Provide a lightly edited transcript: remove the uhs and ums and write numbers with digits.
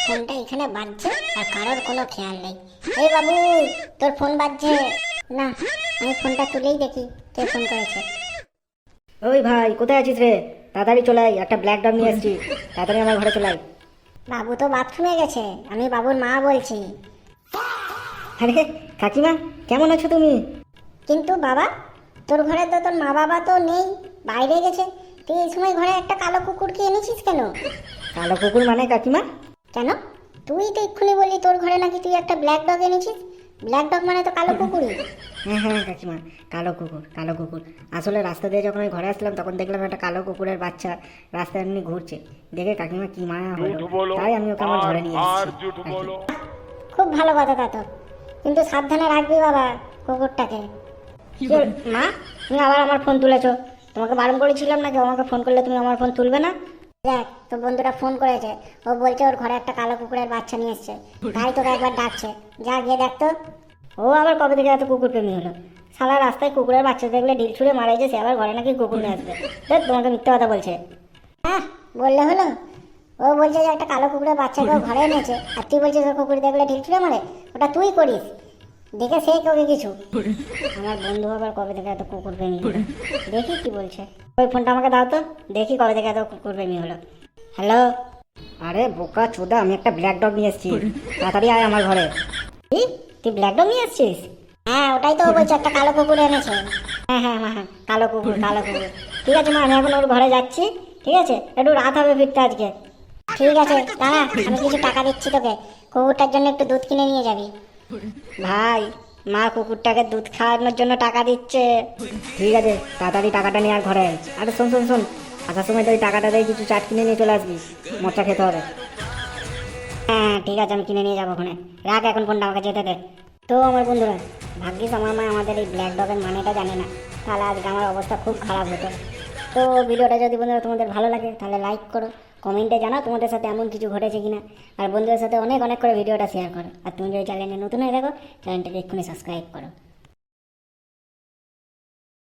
ফোনটা এখানে বাজছে আর কারোর কোনো খেয়াল নেই। এই বাবু, তোর ফোন বাজছে না, আমি ফোনটা তুলেই দেখি কে ফোন করেছে। ওই ভাই, কোথায় আছিস রে? তাড়াতাড়ি চলে আয়, একটা ব্ল্যাক ডগ নিয়ে এসেছি, তাড়াতাড়ি আমার ঘরে চলে আয়। বাবু তো বাথরুমে গেছে, আমি বাবুর মা বলছি। আরে কাকিমা, কেমন আছো তুমি? কিন্তু বাবা, তোর ঘরে তো তোর মা বাবা তো নেই, বাইরে গেছে, তুই এই সময় ঘরে একটা কালো কুকুরকে এনেছিস কেন? কালো কুকুর মানে কাকিমা? কেন? তুই তো এক্ষুনি বললি তোর ঘরে নাকি তুই একটা ব্ল্যাক ডগ এনেছিস। ব্ল্যাক ডগ মানে তো কালো কুকুরই। হ্যাঁ হ্যাঁ কাকিমা, কালো কুকুর, কালো কুকুর। আসলে রাস্তা দিয়ে যখন আমি ঘরে আসলাম তখন দেখলাম একটা কালো কুকুরের বাচ্চা রাস্তায় এমনি ঘুরছে, দেখে কাকিমা কি মায়া হলো, তাই আমি ওকে আমার ঘরে নিয়ে এসেছি। খুব ভালো কথা তা তো, কিন্তু সাবধানে রাখবি বাবা কুকুরটাকে। মা, তুমি আবার আমার ফোন তুলেছো? তোমাকে বারণ করেছিলাম নাকি আমাকে ফোন করলে তুমি আমার ফোন তুলবে না? দেখ, তোর বন্ধুরা ফোন করেছে, ও বলছে ওর ঘরে একটা কালো কুকুরের বাচ্চা নিয়ে এসছে, তাই তোকে একবার ডাকছে, যা গিয়ে দেখ তো। ও আবার কবে থেকে এত কুকুর প্রেমী হলো? সারা রাস্তায় কুকুরের বাচ্চা দেখলে ঢিল ছুঁড়ে মারা যে, সে আবার ঘরে নাকি কুকুর নিয়ে আসবে। দেখ, তোমাকে মিথ্যে কথা বলছে। হ্যাঁ, বললে হলো। ও বলছে যে একটা কালো কুকুরের বাচ্চাকে ও ঘরে এনেছে, আর তুই বলছিস ওর কুকুর দেখলে ঢিল ছুঁড়ে মারে। ওটা তুই করিস, দেখে সে ওকে কিছু। আমার বন্ধু আবার কবে থেকে এত কুকুর প্রেমী হলো, দেখি কি বলছে। ওই ফোনটা আমাকে দাও তো, দেখি কবে থেকে এত কুকুর প্রেমী হলো। হ্যালো। আরে বোকা চোদা, আমি একটা ব্ল্যাক ডগ নিয়ে এসেছি, তাড়াতাড়ি আয় আমার ঘরে। কি, তুই ব্ল্যাক ডগ নিয়ে এসেছিস? হ্যাঁ, ওটাই তো ও বলছে একটা কালো কুকুর এনেছে। হ্যাঁ হ্যাঁ হ্যাঁ হ্যাঁ, কালো কুকুর, কালো কুকুর। ঠিক আছে মা, আমি এখন ওর ঘরে যাচ্ছি। ঠিক আছে, একটু রাত হবে ফিরতে আজকে। ঠিক আছে, দাঁড়া, আমি কিছু টাকা দিচ্ছি তোকে, কুকুরটার জন্য একটু দুধ কিনে নিয়ে যাবি। ভাই, মা কুকুরটাকে দুধ খাওয়ানোর জন্য টাকা দিচ্ছে। ঠিক আছে, তাড়াতাড়ি টাকাটা নিয়ে আর ঘরে আয়। আরে শোন শোন শোন, আসার সময় তো ওই টাকাটা দিয়ে কিছু চাট কিনে নিয়ে চলে আসবি, মোচা খেতে হবে। হ্যাঁ ঠিক আছে, আমি কিনে নিয়ে যাবো ওখানে। রাখ এখন ফোনটা, আমাকে যেতে দে। তো আমার বন্ধুরা, ভাগ্যিস আমার মা আমাদের এই ব্ল্যাক ডগের মানেটা জানে না, তাহলে আজকে আমার অবস্থা খুব খারাপ হতো। তো ভিডিওটা যদি বন্ধুরা তোমাদের ভালো লাগে তাহলে লাইক করো, কমেন্টে জানাও তোমাদের সাথে এমন কিছু ঘটেছে কিনা, আর বন্ধুদের সাথে অনেক অনেক করে ভিডিওটা শেয়ার করো। আর তুমি যদি চ্যানেলে নতুন হয়ে থাকো, চ্যানেলটাকে এক্ষুনি সাবস্ক্রাইব করো।